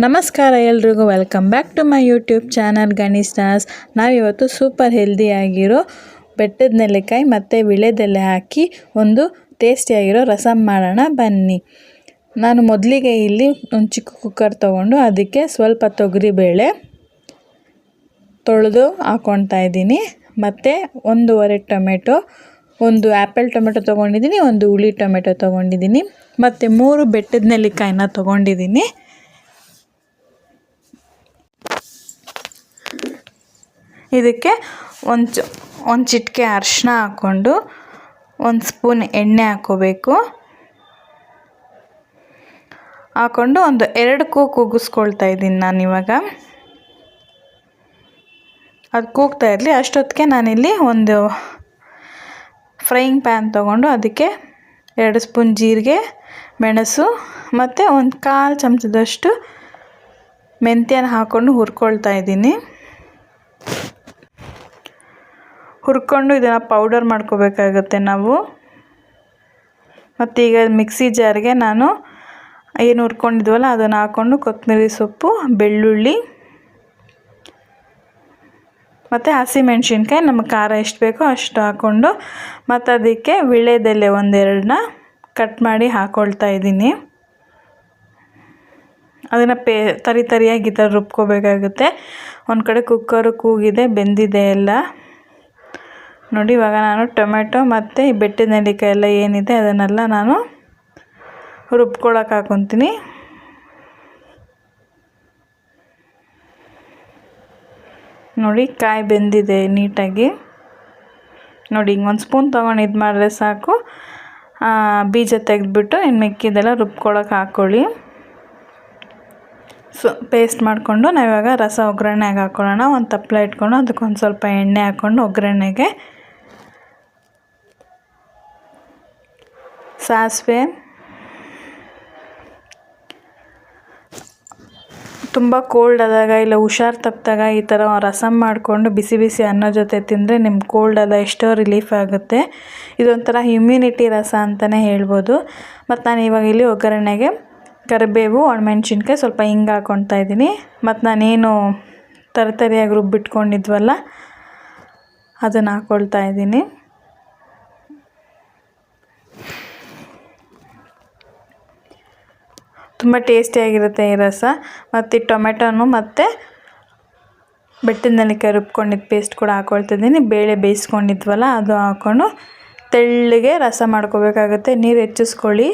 ನಮಸ್ಕಾರ ಎಲ್ರಿಗೂ welcome back to my YouTube channel Ganesh stars. ನಾವಿವತ್ತು ಸೂಪರ್ ಹೆಲ್ದಿಯಾಗಿರೋ ಬೆಟ್ಟದ ನೆಲ್ಲಿಕಾಯಿ ಮತ್ತು ವಿಳೆದೆಲೆ ಹಾಕಿ ಒಂದು ಟೇಸ್ಟಿಯಾಗಿರೋ ರಸಮ್ ಮಾಡೋಣ ಬನ್ನಿ. ನಾನು ಮೊದಲಿಗೆ ಇಲ್ಲಿ ಒಂದು ಚಿಕ್ಕ ಕುಕ್ಕರ್ ತೊಗೊಂಡು ಅದಕ್ಕೆ ಸ್ವಲ್ಪ ತೊಗರಿಬೇಳೆ ತೊಳೆದು ಹಾಕ್ಕೊಳ್ತಾ ಇದ್ದೀನಿ. ಮತ್ತು 1.5 ಟೊಮೆಟೊ, ಒಂದು ಆ್ಯಪಲ್ ಟೊಮೆಟೊ ತೊಗೊಂಡಿದ್ದೀನಿ, ಒಂದು ಹುಳಿ ಟೊಮೆಟೊ ತೊಗೊಂಡಿದ್ದೀನಿ, ಮತ್ತು 3 ಬೆಟ್ಟದ ನೆಲ್ಲಿಕಾಯಿನ ತೊಗೊಂಡಿದ್ದೀನಿ. ಇದಕ್ಕೆ ಒಂದು ಚಿಟಿಕೆ ಅರಿಶಿನ ಹಾಕ್ಕೊಂಡು 1 ಸ್ಪೂನ್ ಎಣ್ಣೆ ಹಾಕ್ಕೊಂಡು ಒಂದು 2 ಕೂಗಿಸ್ಕೊಳ್ತಾ ಇದ್ದೀನಿ ನಾನಿವಾಗ. ಅದು ಕೂಗ್ತಾ ಇರಲಿ ಅಷ್ಟೊತ್ತಿಗೆ ನಾನಿಲ್ಲಿ ಒಂದು ಫ್ರೈಯಿಂಗ್ ಪ್ಯಾನ್ ತೊಗೊಂಡು ಅದಕ್ಕೆ 2 ಸ್ಪೂನ್ ಜೀರಿಗೆ, ಮೆಣಸು ಮತ್ತು ಒಂದು 1/4 ಚಮಚದಷ್ಟು ಮೆಂತ್ಯನ ಹಾಕ್ಕೊಂಡು ಹುರ್ಕೊಳ್ತಾ ಇದ್ದೀನಿ. ಹುರ್ಕೊಂಡು ಇದನ್ನು ಪೌಡರ್ ಮಾಡ್ಕೋಬೇಕಾಗುತ್ತೆ ನಾವು. ಮತ್ತು ಈಗ ಮಿಕ್ಸಿ ಜಾರ್ಗೆ ನಾನು ಏನು ಹುರ್ಕೊಂಡಿದ್ವಲ್ಲ ಅದನ್ನು ಹಾಕ್ಕೊಂಡು ಕೊತ್ತಂಬರಿ ಸೊಪ್ಪು, ಬೆಳ್ಳುಳ್ಳಿ ಮತ್ತು ಹಸಿಮೆಣ್ಸಿನ್ಕಾಯಿ ನಮಗೆ ಖಾರ ಎಷ್ಟು ಬೇಕೋ ಅಷ್ಟು ಹಾಕ್ಕೊಂಡು, ಮತ್ತು ಅದಕ್ಕೆ ವಿಳೆದೆಲೆ 1-2ನ ಕಟ್ ಮಾಡಿ ಹಾಕ್ಕೊಳ್ತಾ ಇದ್ದೀನಿ. ಅದನ್ನು ತರಿಯಾಗಿ ಈ ಥರ ರುಬ್ಕೋಬೇಕಾಗುತ್ತೆ. ಒಂದು ಕಡೆ ಕುಕ್ಕರು ಕೂಗಿದೆ, ಬೆಂದಿದೆ ಎಲ್ಲ ನೋಡಿ. ಇವಾಗ ನಾನು ಟೊಮೆಟೊ ಮತ್ತು ಈ ಬೆಟ್ಟದ ನೆಲ್ಲಿಕಾಯಿ ಎಲ್ಲ ಏನಿದೆ ಅದನ್ನೆಲ್ಲ ನಾನು ರುಬ್ಕೊಳಕ್ಕೆ ಹಾಕ್ಕೊತೀನಿ. ನೋಡಿ ಕಾಯಿ ಬೆಂದಿದೆ ನೀಟಾಗಿ. ನೋಡಿ ಹಿಂಗೆ 1 ಸ್ಪೂನ್ ತೊಗೊಂಡು ಇದು ಮಾಡಿದ್ರೆ ಸಾಕು. ಬೀಜ ತೆಗೆದ್ಬಿಟ್ಟು ಇನ್ನು ಮಿಕ್ಕಿದೆಲ್ಲ ರುಬ್ಕೊಳಕ್ಕೆ ಹಾಕ್ಕೊಳ್ಳಿ. ಪೇಸ್ಟ್ ಮಾಡಿಕೊಂಡು ನಾವಿವಾಗ ರಸ ಒಗ್ಗರಣೆಗೆ ಹಾಕ್ಕೊಳ್ಳೋಣ. ಒಂದು ತಪ್ಪಲೆ ಇಟ್ಕೊಂಡು ಅದಕ್ಕೊಂದು ಸ್ವಲ್ಪ ಎಣ್ಣೆ ಹಾಕ್ಕೊಂಡು ಒಗ್ಗರಣೆಗೆ ಸಾಸಿವೆ, ತುಂಬ ಕೋಲ್ಡ್ ಆದಾಗ ಇಲ್ಲ ಹುಷಾರು ತಪ್ಪಿದಾಗ ಈ ಥರ ರಸಮ್ ಮಾಡಿಕೊಂಡು ಬಿಸಿ ಬಿಸಿ ಅನ್ನ ಜೊತೆ ತಿಂದರೆ ನಿಮ್ಮ ಕೋಲ್ಡ್ ಎಲ್ಲ ಎಷ್ಟೋ ರಿಲೀಫ್ ಆಗುತ್ತೆ. ಇದೊಂಥರ ಇಮ್ಯುನಿಟಿ ರಸ ಅಂತಲೇ ಹೇಳ್ಬೋದು. ಮತ್ತು ನಾನು ಇವಾಗ ಇಲ್ಲಿ ಒಗ್ಗರಣೆಗೆ ಕರಿಬೇವು, ಒಣಮೆಣ್ಸಿನ್ಕಾಯಿ, ಸ್ವಲ್ಪ ಹಿಂಗೆ ಹಾಕ್ಕೊಳ್ತಾ ಇದ್ದೀನಿ. ಮತ್ತು ನಾನೇನು ತರಿಯಾಗಿ ರುಬ್ಬಿಟ್ಕೊಂಡಿದ್ವಲ್ಲ ಅದನ್ನು ಹಾಕ್ಕೊಳ್ತಾ ಇದ್ದೀನಿ. ತುಂಬ ಟೇಸ್ಟಿಯಾಗಿರುತ್ತೆ ಈ ರಸ. ಮತ್ತು ಟೊಮೆಟೊನು ಮತ್ತು ಬೆಟ್ಟದ ನೆಲ್ಲಿಕಾಯಿ ರುಬ್ಕೊಂಡಿದ್ದು ಪೇಸ್ಟ್ ಕೂಡ ಹಾಕ್ಕೊಳ್ತಿದ್ದೀನಿ. ಬೇಳೆ ಬೇಯಿಸ್ಕೊಂಡಿದ್ವಲ್ಲ ಅದು ಹಾಕ್ಕೊಂಡು ತೆಳ್ಳಗೆ ರಸ ಮಾಡ್ಕೋಬೇಕಾಗುತ್ತೆ. ನೀರು ಹೆಚ್ಚಿಸ್ಕೊಳ್ಳಿ.